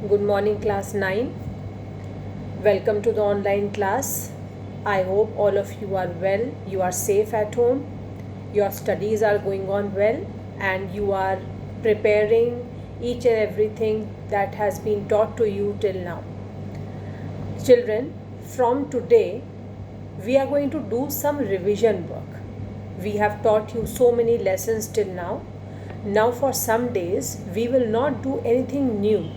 Good morning, class 9. Welcome to the online class. I hope all of you are well, you are safe at home, your studies are going on well, and you are preparing each and everything that has been taught to you till now. Children, from today, we are going to do some revision work. We have taught you so many lessons till now. Now, for some days, we will not do anything new.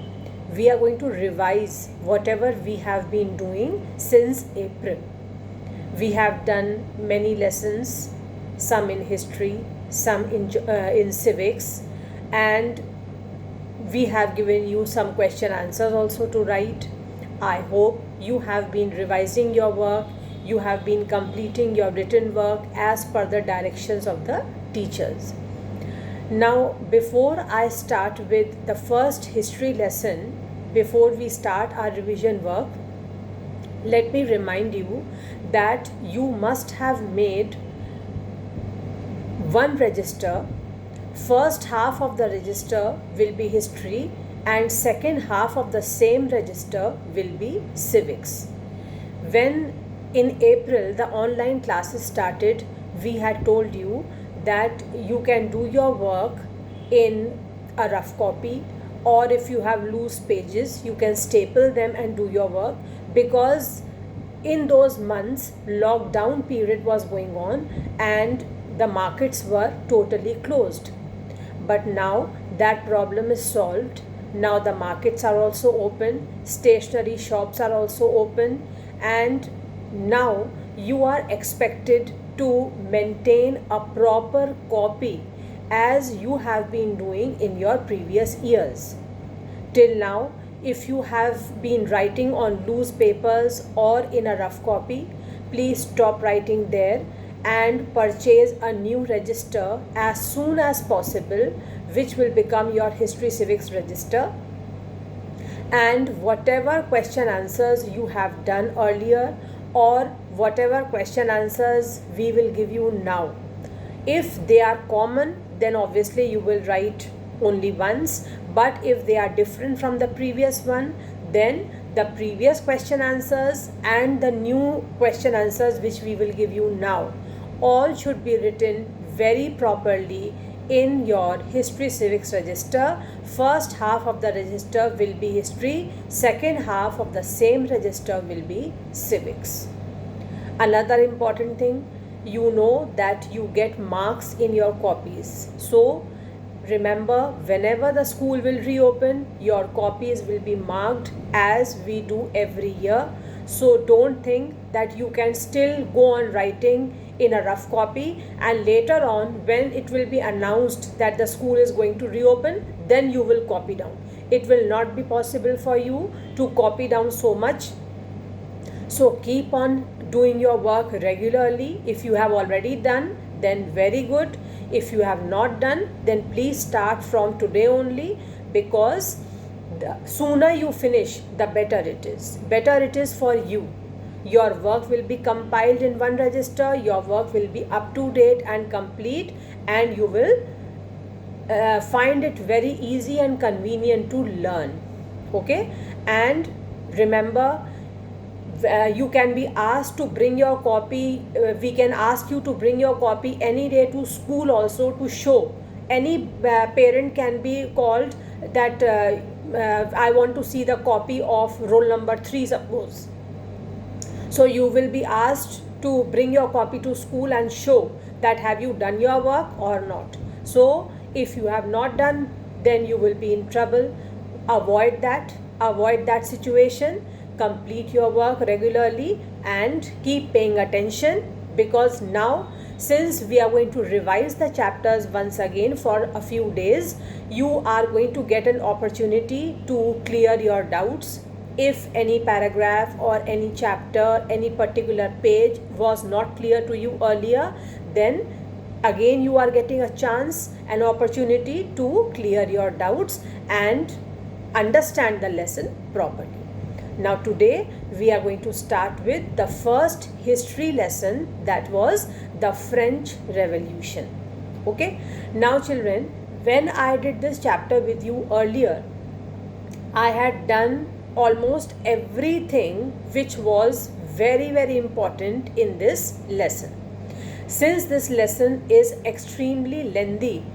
We are going to revise whatever we have been doing since April. We have done many lessons, some in history, some in civics, and we have given you some question answers also to write. I hope you have been revising your work, you have been completing your written work as per the directions of the teachers. Now, before I start with the first history lesson, before we start our revision work, let me remind you that you must have made one register. First half of the register will be history and second half of the same register will be civics. When in April the online classes started, we had told you that you can do your work in a rough copy, or if you have loose pages you can staple them and do your work, because in those months lockdown period was going on and the markets were totally closed. But now that problem is solved. Now the markets are also open, stationery shops are also open, and now you are expected to maintain a proper copy as you have been doing in your previous years. Till now, if you have been writing on loose papers or in a rough copy, please stop writing there and purchase a new register as soon as possible, which will become your history civics register. And whatever question answers you have done earlier, or whatever question answers we will give you now, if they are common, then obviously you will write only once, but if they are different from the previous one, then the previous question answers and the new question answers which we will give you now, all should be written very properly in your history civics register. First half of the register will be history, second half of the same register will be civics. Another important thing, you know that you get marks in your copies. So remember, whenever the school will reopen, your copies will be marked as we do every year. So don't think that you can still go on writing in a rough copy and later on when it will be announced that the school is going to reopen, then you will copy down. It will not be possible for you to copy down so much. So keep on doing your work regularly. If you have already done, then very good. If you have not done, then please start from today only, because the sooner you finish, the better it is. Better it is for you. Your work will be compiled in one register, your work will be up to date and complete, and you will find it very easy and convenient to learn. Okay? And remember, you can be asked to bring your copy, we can ask you to bring your copy any day to school also to show. Any parent can be called that I want to see the copy of roll number 3, suppose. So you will be asked to bring your copy to school and show that have you done your work or not. So if you have not done, then you will be in trouble. Avoid that situation. Complete your work regularly and keep paying attention, because now since we are going to revise the chapters once again for a few days, you are going to get an opportunity to clear your doubts. If any paragraph or any chapter, any particular page was not clear to you earlier, then again you are getting a chance, an opportunity to clear your doubts and understand the lesson properly. Now today we are going to start with the first history lesson, that was the French Revolution. Okay. Now children, when I did this chapter with you earlier, I had done almost everything which was very, very important in this lesson. Since this lesson is extremely lengthy,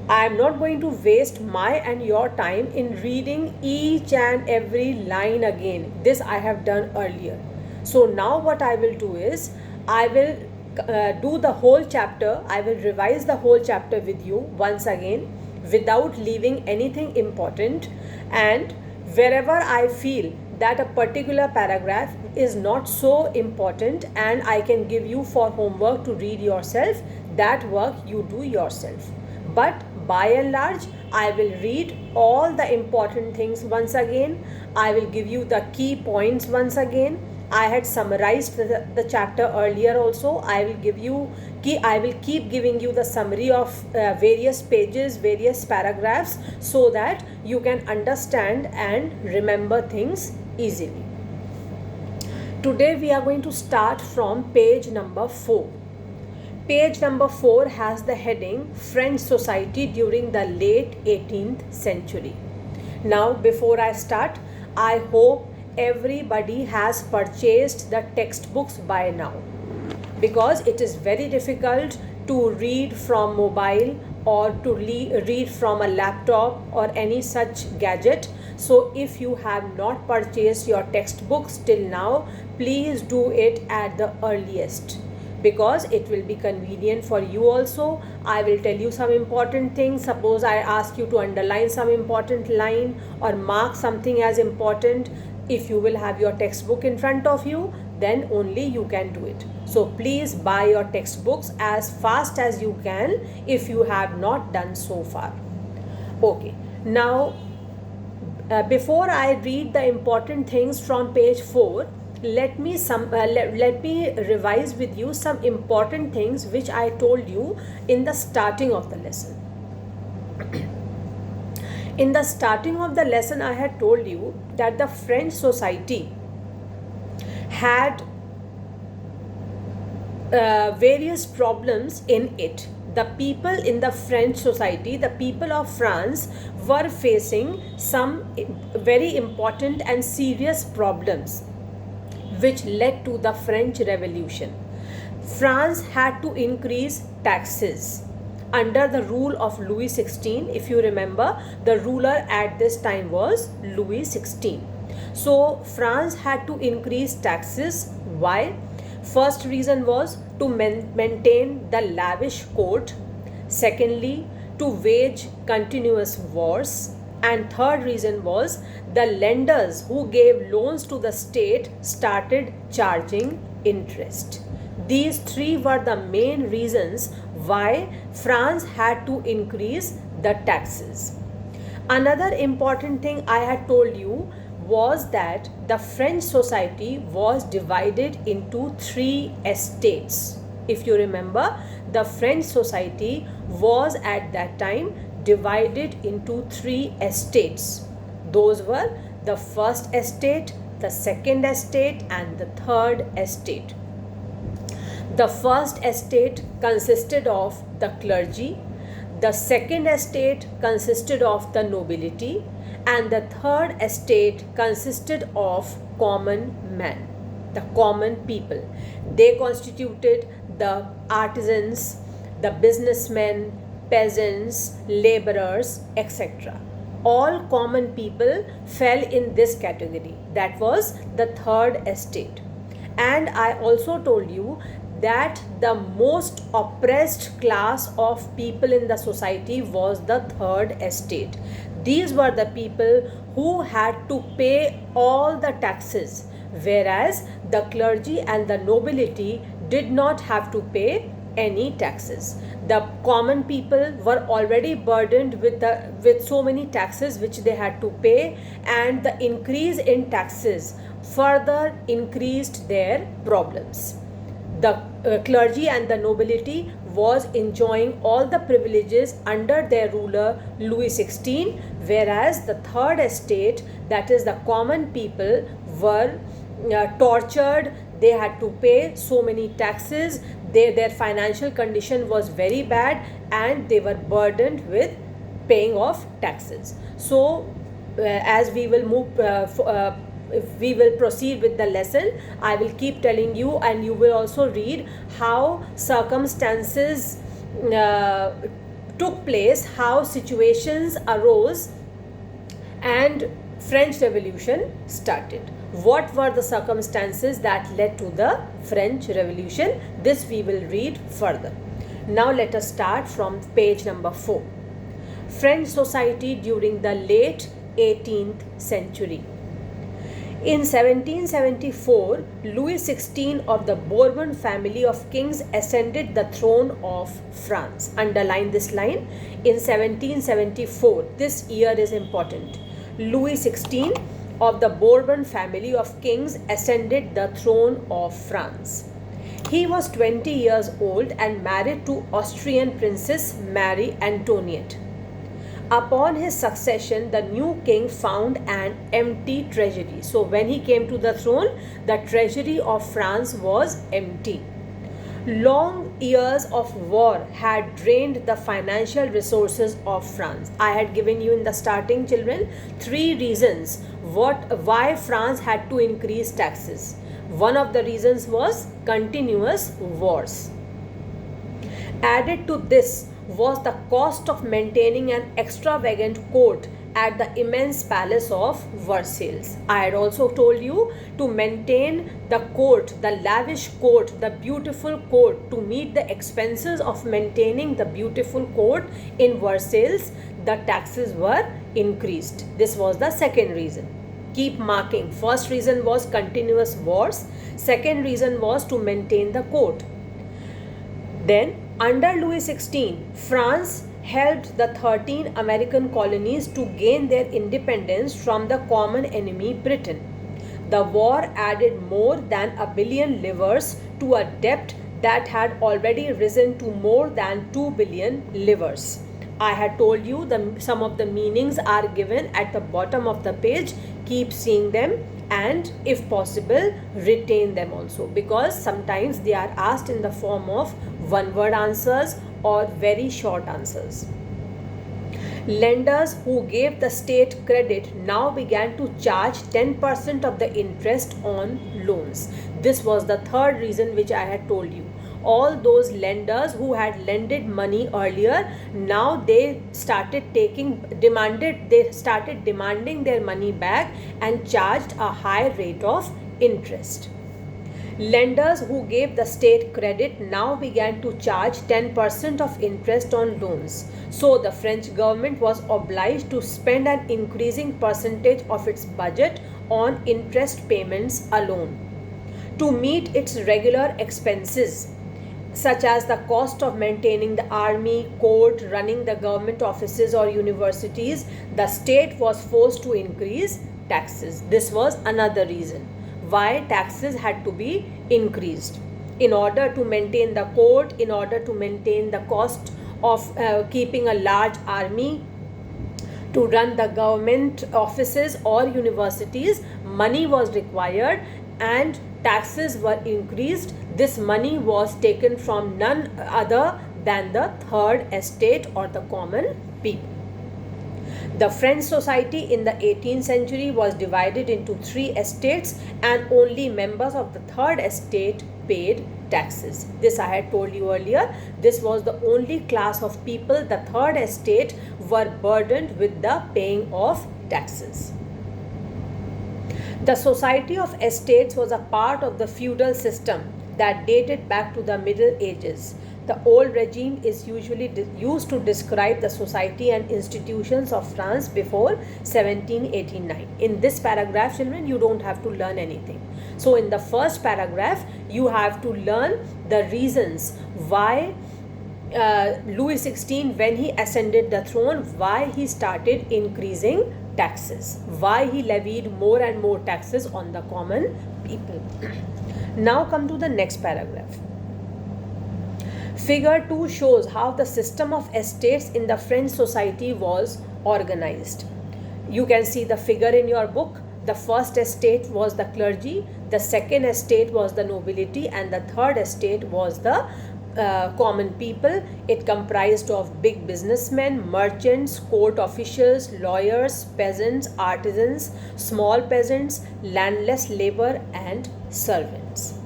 I am not going to waste my and your time in reading each and every line again. This I have done earlier. So now what I will do is, I will do the whole chapter. I will revise the whole chapter with you once again without leaving anything important, and wherever I feel that a particular paragraph is not so important and I can give you for homework to read yourself, that work you do yourself. But by and large, I will read all the important things once again. I will give you the key points once again. I had summarized the chapter earlier also. I will keep giving you the summary of various pages, various paragraphs, so that you can understand and remember things easily. Today we are going to start from page number 4. Page number 4 has the heading French Society during the late 18th century. Now, before I start, I hope everybody has purchased the textbooks by now, because it is very difficult to read from mobile or to read from a laptop or any such gadget. So if you have not purchased your textbooks till now, please do it at the earliest, because it will be convenient for you also. I will tell you some important things. Suppose I ask you to underline some important line or mark something as important. If you will have your textbook in front of you, then only you can do it. So please buy your textbooks as fast as you can if you have not done so far. Okay, now before I read the important things from page 4, let me revise with you some important things which I told you in the starting of the lesson. In the starting of the lesson, I had told you that the French society had various problems in it. The people in the French society, the people of France, were facing some very important and serious problems which led to the French Revolution. France had to increase taxes under the rule of Louis XVI. If you remember, the ruler at this time was Louis XVI. So France had to increase taxes. Why? First reason was to maintain the lavish court. Secondly, to wage continuous wars. And third reason was the lenders who gave loans to the state started charging interest. These three were the main reasons why France had to increase the taxes. Another important thing I had told you was that the French society was divided into 3 estates. If you remember, the French society was at that time divided into 3 estates. Those were the first estate, the second estate, and the third estate. The first estate consisted of the clergy, the second estate consisted of the nobility, and the third estate consisted of common men, the common people. They constituted the artisans, the businessmen, peasants, laborers, etc. All common people fell in this category. That was the third estate. And I also told you that the most oppressed class of people in the society was the third estate. These were the people who had to pay all the taxes, whereas the clergy and the nobility did not have to pay any taxes. The common people were already burdened with so many taxes which they had to pay, and the increase in taxes further increased their problems. The clergy and the nobility was enjoying all the privileges under their ruler Louis XVI, whereas the third estate, that is the common people, were tortured. They had to pay so many taxes. Their financial condition was very bad and they were burdened with paying off taxes. So as we will move if we will proceed with the lesson, I will keep telling you, and you will also read how circumstances took place, how situations arose, and French Revolution started. What were the circumstances that led to the French Revolution? This we will read further. Now let us start from page number 4. French society during the late 18th century. In 1774, Louis XVI of the Bourbon family of kings ascended the throne of France. Underline this line. In 1774, this year is important. Louis XVI of the Bourbon family of kings ascended the throne of France. He was 20 years old and married to Austrian Princess Marie Antoinette. Upon his succession, the new king found an empty treasury. So when he came to the throne, the treasury of France was empty. Long years of war had drained the financial resources of France. I had given you in the starting, children, 3 reasons why France had to increase taxes. One of the reasons was continuous wars. Added to this was the cost of maintaining an extravagant court at the immense palace of Versailles. I had also told you to maintain the court, the lavish court, the beautiful court, to meet the expenses of maintaining the beautiful court in Versailles, the taxes were increased. This was the second reason. Keep marking. First reason was continuous wars. Second reason was to maintain the court. Then, under Louis XVI, France helped the 13 American colonies to gain their independence from the common enemy Britain. The war added more than $1 billion livres to a debt that had already risen to more than 2 billion livres. I had told you some of the meanings are given at the bottom of the page. Keep seeing them, and if possible retain them also, because sometimes they are asked in the form of one-word answers or very short answers. Lenders who gave the state credit now began to charge 10% of the interest on loans. This was the third reason which I had told you. All those lenders who had lended money earlier, now they started demanding their money back and charged a high rate of interest. Lenders who gave the state credit now began to charge 10% of interest on loans. So the French government was obliged to spend an increasing percentage of its budget on interest payments alone. To meet its regular expenses, such as the cost of maintaining the army, court, running the government offices or universities, the state was forced to increase taxes. This was another reason why taxes had to be increased. In order to maintain the court, in order to maintain the cost of keeping a large army, to run the government offices or universities, money was required and taxes were increased. This money was taken from none other than the third estate or the common people. The French society in the 18th century was divided into 3 estates, and only members of the third estate paid taxes. This I had told you earlier. This was the only class of people, the third estate, were burdened with the paying of taxes. The Society of Estates was a part of the feudal system that dated back to the Middle Ages. The old regime is usually used to describe the society and institutions of France before 1789. In this paragraph, children, you don't have to learn anything. So in the first paragraph, you have to learn the reasons why Louis XVI, when he ascended the throne, why he started increasing taxes, why he levied more and more taxes on the common people. Now come to the next paragraph. Figure 2 shows how the system of estates in the French society was organized. You can see the figure in your book. The first estate was the clergy, the second estate was the nobility, and the third estate was the common people. It comprised of big businessmen, merchants, court officials, lawyers, peasants, artisans, small peasants, landless labor, and servants.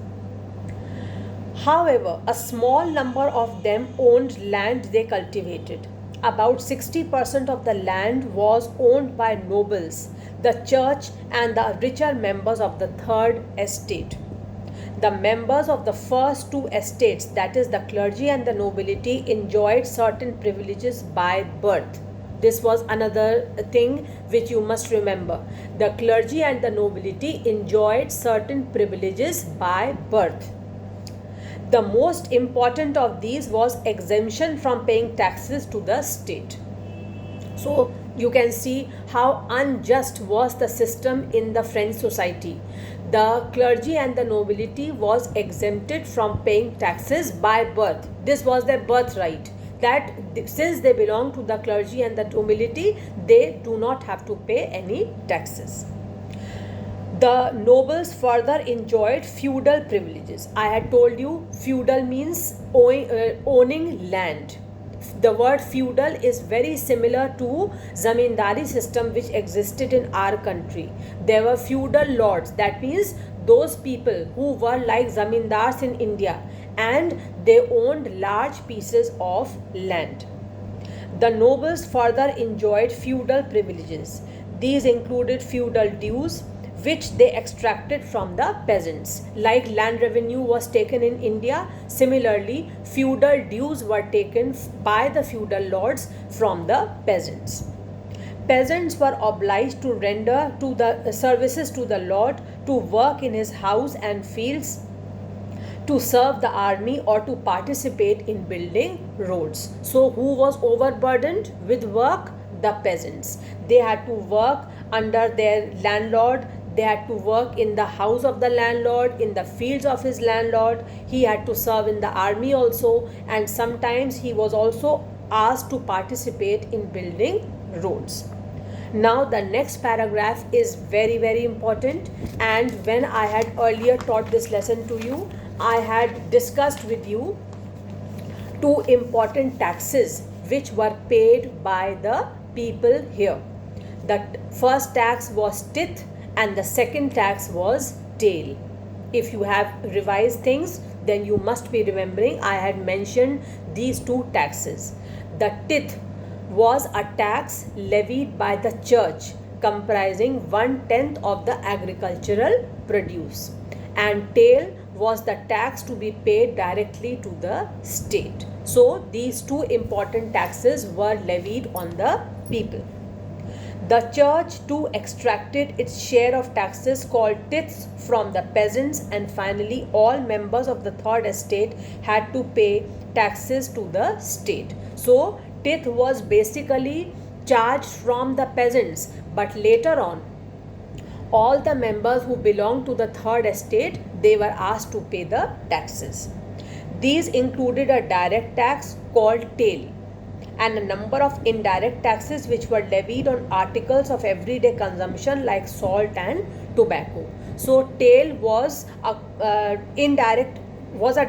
However, a small number of them owned land they cultivated. About 60% of the land was owned by nobles, the church, and the richer members of the third estate. The members of the first two estates, that is, the clergy and the nobility, enjoyed certain privileges by birth. This was another thing which you must remember. The clergy and the nobility enjoyed certain privileges by birth. The most important of these was exemption from paying taxes to the state. So you can see how unjust was the system in the French society. The clergy and the nobility was exempted from paying taxes by birth. This was their birthright, that since they belong to the clergy and the nobility, they do not have to pay any taxes. The nobles further enjoyed feudal privileges. I had told you feudal means owning land. The word feudal is very similar to zamindari system which existed in our country. There were feudal lords, that means those people who were like zamindars in India, and they owned large pieces of land. The nobles further enjoyed feudal privileges. These included feudal dues, which they extracted from the peasants. Like land revenue was taken in India, similarly feudal dues were taken by the feudal lords from the peasants. Peasants were obliged to render to the services to the lord, to work in his house and fields, to serve the army, or to participate in building roads. So who was overburdened with work? The peasants. They had to work under their landlord. They had to work in the house of the landlord, in the fields of his landlord. He had to serve in the army also, and sometimes he was also asked to participate in building roads. Now the next paragraph is very, very important, and when I had earlier taught this lesson to you, I had discussed with you two important taxes which were paid by the people here. The first tax was tithe and the second tax was tail. If you have revised things, then you must be remembering I had mentioned these two taxes. The tithe was a tax levied by the church comprising 1/10 of the agricultural produce, and tail was the tax to be paid directly to the state. So these two important taxes were levied on the people. The church too extracted its share of taxes called tithes from the peasants, and finally all members of the third estate had to pay taxes to the state. So tithe was basically charged from the peasants, but later on all the members who belonged to the third estate, they were asked to pay the taxes. These included a direct tax called tail and a number of indirect taxes which were levied on articles of everyday consumption like salt and tobacco. So tail was a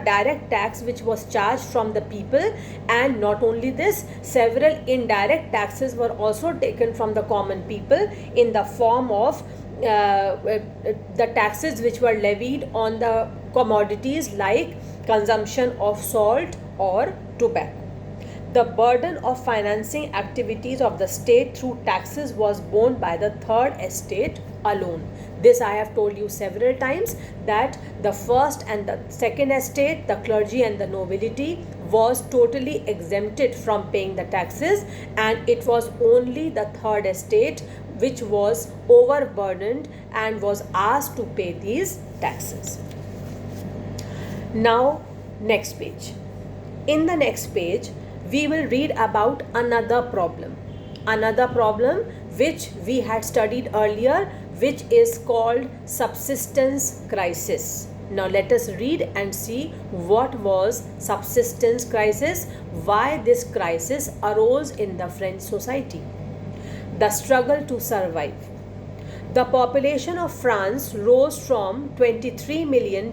direct tax which was charged from the people, and not only this, several indirect taxes were also taken from the common people in the form of the taxes which were levied on the commodities like consumption of salt or tobacco. The burden of financing activities of the state through taxes was borne by the third estate alone. This I have told you several times, that the first and the second estate, the clergy and the nobility, was totally exempted from paying the taxes, and it was only the third estate which was overburdened and was asked to pay these taxes. Now next page. In the next page we will read about another problem which we had studied earlier, which is called subsistence crisis. Now let us read and see what was subsistence crisis, why this crisis arose in the French society. The struggle to survive. The population of France rose from 23 million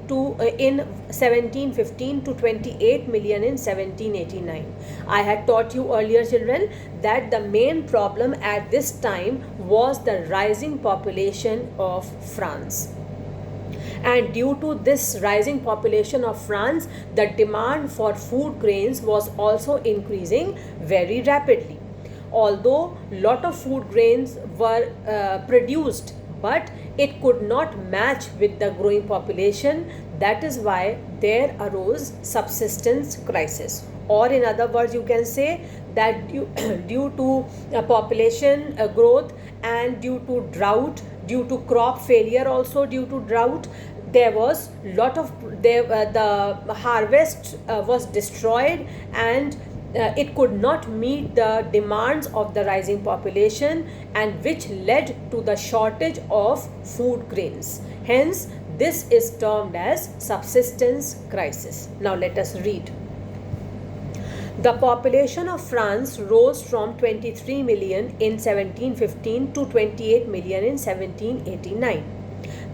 in 1715 to 28 million in 1789. I had taught you earlier, children, that the main problem at this time was the rising population of France. And due to this rising population of France, the demand for food grains was also increasing very rapidly. Although lot of food grains were produced, but it could not match with the growing population. That is why there arose subsistence crisis. Or in other words, you can say that due to population growth and due to drought, due to crop failure, also due to drought, there was the harvest was destroyed, and it could not meet the demands of the rising population, and which led to the shortage of food grains. Hence, this is termed as subsistence crisis. Now let us read. The population of France rose from 23 million in 1715 to 28 million in 1789.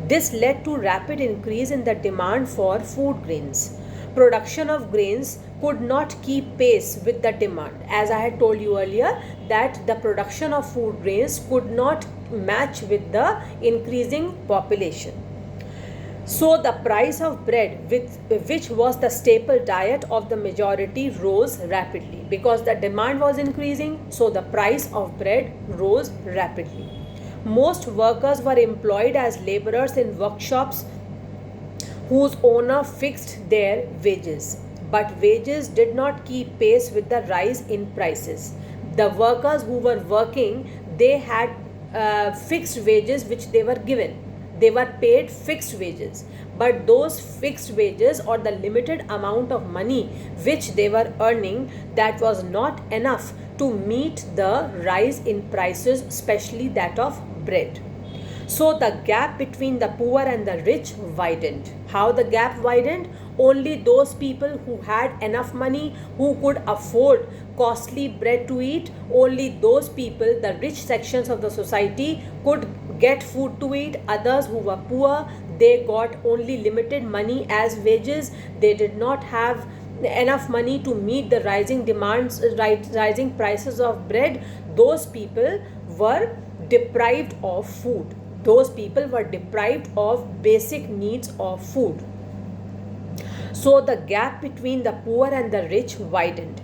This led to rapid increase in the demand for food grains. Production of grains could not keep pace with the demand. As I had told you earlier, that the production of food grains could not match with the increasing population. So the price of bread, which was the staple diet of the majority, rose rapidly. Because the demand was increasing, so the price of bread rose rapidly. Most workers were employed as laborers in workshops whose owner fixed their wages. But wages did not keep pace with the rise in prices. The workers who were working, they had fixed wages which they were given. They were paid fixed wages. But those fixed wages, or the limited amount of money which they were earning, that was not enough to meet the rise in prices, especially that of bread. So the gap between the poor and the rich widened. How the gap widened? Only those people who had enough money, who could afford costly bread to eat, only those people, the rich sections of the society, could get food to eat. Others who were poor, they got only limited money as wages. They did not have enough money to meet the rising demands, rising prices of bread. Those people were deprived of food. Those people were deprived of basic needs of food. So the gap between the poor and the rich widened.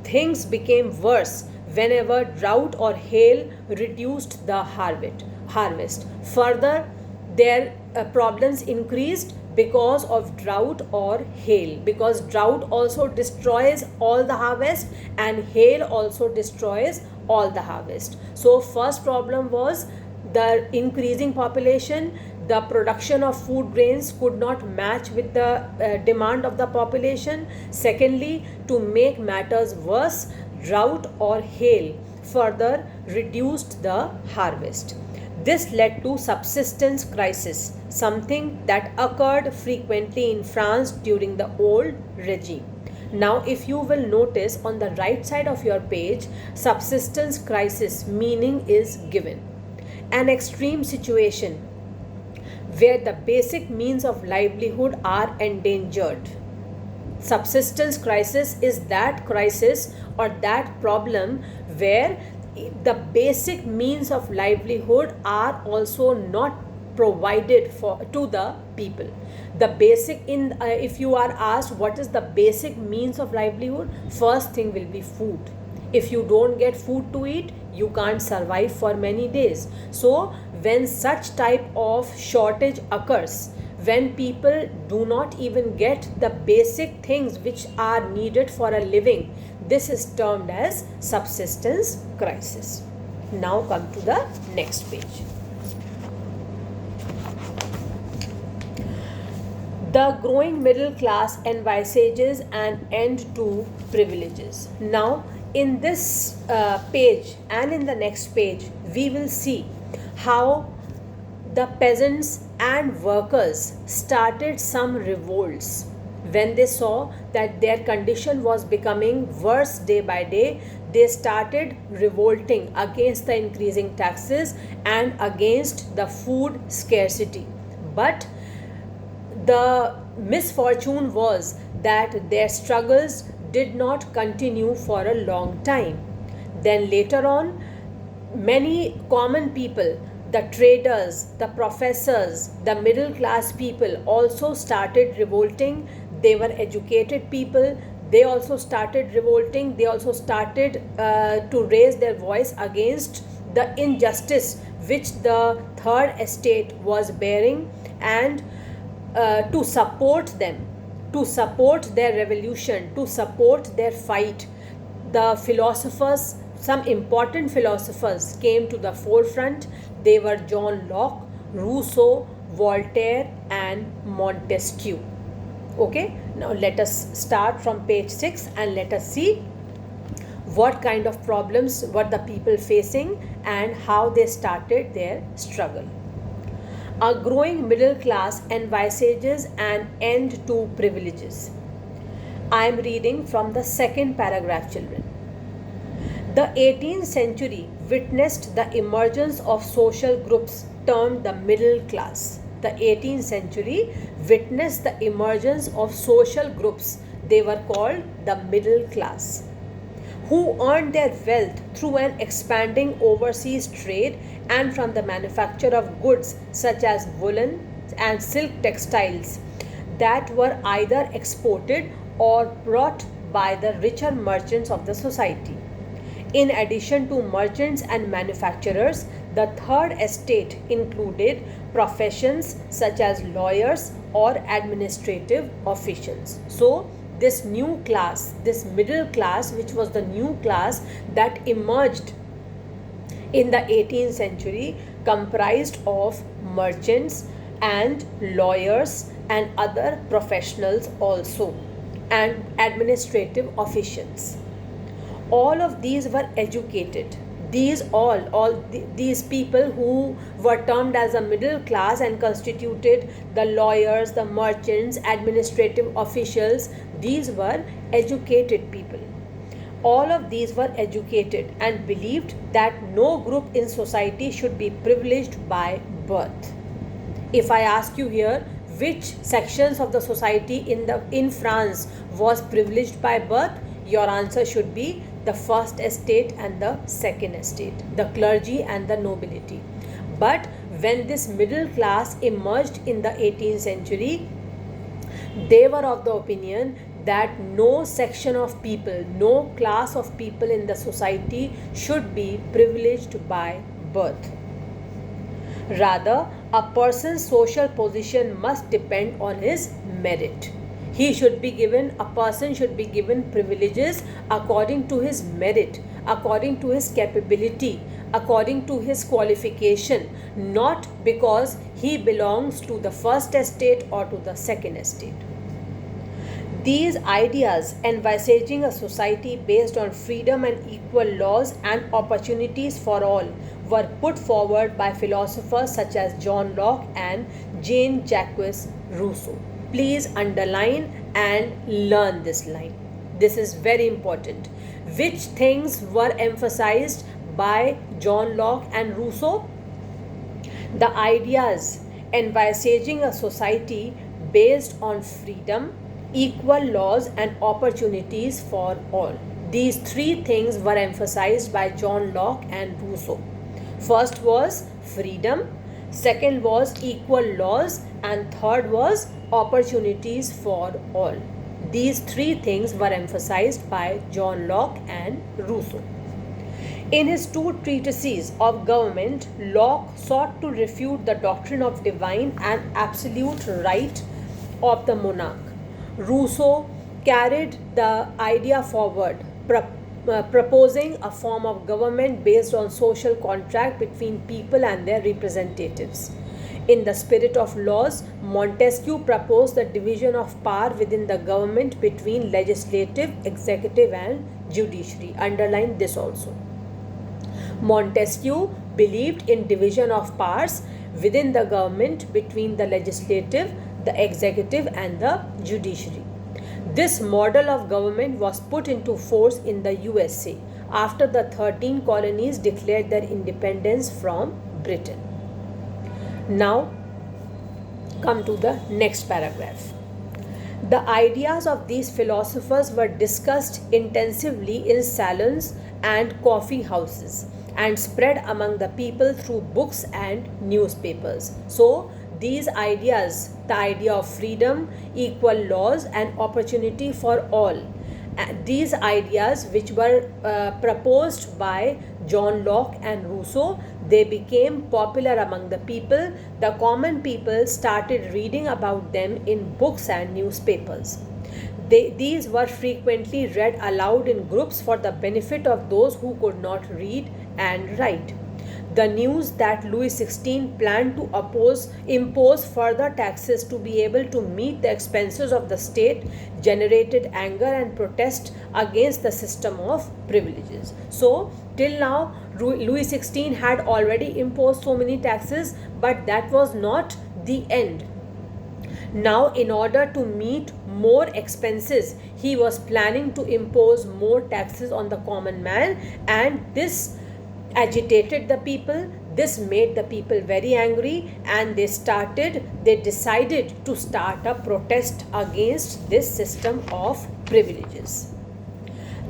Things became worse whenever drought or hail reduced the harvest. Further, their problems increased because of drought or hail, because drought also destroys all the harvest and hail also destroys all the harvest. So first problem was the increasing population. The production of food grains could not match with the demand of the population. Secondly, to make matters worse, drought or hail further reduced the harvest. This led to subsistence crisis, something that occurred frequently in France during the old regime. Now, if you will notice on the right side of your page, subsistence crisis meaning is given. An extreme situation where the basic means of livelihood are endangered. Subsistence crisis is that crisis or that problem where the basic means of livelihood are also not provided to the people. The basic if you are asked what is the basic means of livelihood, first thing will be food. If you don't get food to eat, you can't survive for many days. So when such type of shortage occurs, when people do not even get the basic things which are needed for a living, this is termed as subsistence crisis. Now come to the next page. The growing middle class envisages an end to privileges. Now, in this page and in the next page, we will see how the peasants and workers started some revolts. When they saw that their condition was becoming worse day by day, they started revolting against the increasing taxes and against the food scarcity. But the misfortune was that their struggles did not continue for a long time. Then later on, many common people, the traders, the professors, the middle class people also started revolting. They were educated people. They also started revolting. They also started to raise their voice against the injustice which the third estate was bearing, and to support them, to support their revolution, to support their fight. The philosophers, some important philosophers came to the forefront. They were John Locke, Rousseau, Voltaire, and Montesquieu. Okay, now let us start from page 6 and let us see what kind of problems were the people facing and how they started their struggle. A growing middle class envisages an end to privileges. I am reading from the second paragraph, children. The 18th century witnessed the emergence of social groups termed the middle class. The 18th century witnessed the emergence of social groups. They were called the middle class, who earned their wealth through an expanding overseas trade and from the manufacture of goods such as woolen and silk textiles that were either exported or brought by the richer merchants of the society. In addition to merchants and manufacturers, the third estate included professions such as lawyers or administrative officials. So, this new class, this middle class, which was the new class that emerged in the 18th century, comprised of merchants and lawyers and other professionals also, and administrative officials. All of these were educated. These these people who were termed as a middle class and constituted the lawyers, the merchants, administrative officials, these were educated people. All of these were educated and believed that no group in society should be privileged by birth. If I ask you here, which sections of the society in France was privileged by birth, your answer should be the first estate and the second estate, the clergy and the nobility. But when this middle class emerged in the 18th century, they were of the opinion that no section of people, no class of people in the society should be privileged by birth. Rather, a person's social position must depend on his merit. A person should be given privileges according to his merit, according to his capability, according to his qualification, not because he belongs to the first estate or to the second estate. These ideas envisaging a society based on freedom and equal laws and opportunities for all were put forward by philosophers such as John Locke and Jean-Jacques Rousseau. Please underline and learn this line. This is very important. Which things were emphasized by John Locke and Rousseau? The ideas envisaging a society based on freedom, equal laws and opportunities for all. These three things were emphasized by John Locke and Rousseau. First was freedom, second was equal laws, and third was opportunities for all. These three things were emphasized by John Locke and Rousseau. In his two treatises of government, Locke sought to refute the doctrine of divine and absolute right of the monarch. Rousseau carried the idea forward, proposing a form of government based on social contract between people and their representatives. In the spirit of laws, Montesquieu proposed the division of power within the government between legislative, executive, and judiciary. Underline this also. Montesquieu believed in division of powers within the government between the legislative, the executive, and the judiciary. This model of government was put into force in the USA after the 13 colonies declared their independence from Britain. Now, come to the next paragraph. The ideas of these philosophers were discussed intensively in salons and coffee houses and spread among the people through books and newspapers. So, these ideas, the idea of freedom, equal laws, and opportunity for all, these ideas which were proposed by John Locke and Rousseau, they became popular among the people. The common people started reading about them in books and newspapers. These were frequently read aloud in groups for the benefit of those who could not read and write. The news that Louis XVI planned to impose further taxes to be able to meet the expenses of the state generated anger and protest against the system of privileges. So, till now, Louis XVI had already imposed so many taxes, but that was not the end. Now, in order to meet more expenses, he was planning to impose more taxes on the common man, and this agitated the people. This made the people very angry, and they decided to start a protest against this system of privileges.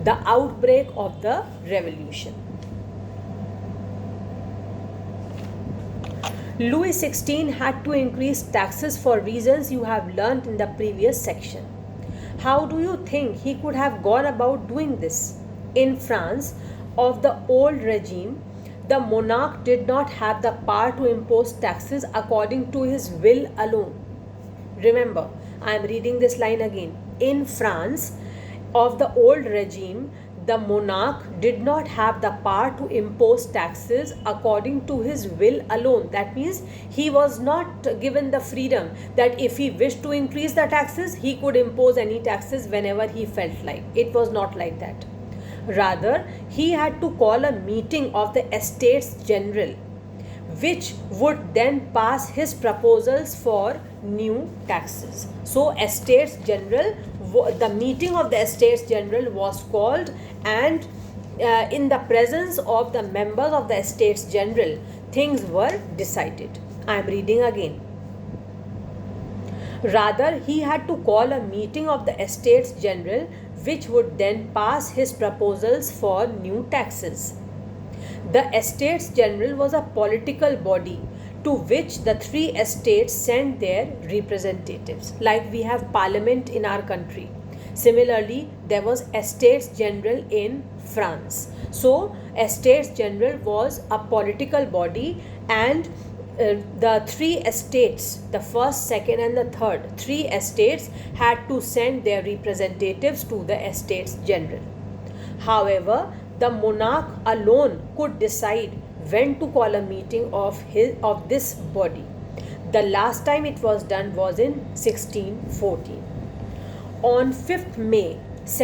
The outbreak of the revolution. Louis XVI had to increase taxes for reasons you have learnt in the previous section. How do you think he could have gone about doing this? In France, of the old regime, the monarch did not have the power to impose taxes according to his will alone. Remember, I am reading this line again. In France, of the old regime, the monarch did not have the power to impose taxes according to his will alone. That means he was not given the freedom that if he wished to increase the taxes, he could impose any taxes whenever he felt like. It was not like that. Rather, he had to call a meeting of the Estates General, which would then pass his proposals for new taxes. So, Estates General, the meeting of the Estates General was called, and in the presence of the members of the Estates General, things were decided. I am reading again. Rather, he had to call a meeting of the Estates General, which would then pass his proposals for new taxes. The Estates General was a political body to which the three estates sent their representatives, like we have parliament in our country. Similarly, there was Estates General in France. So, Estates General was a political body, and the three estates, the first, second, and the third, three estates had to send their representatives to the Estates General. However, the monarch alone could decide when to call a meeting of this body. The last time it was done was in 1614. On 5th May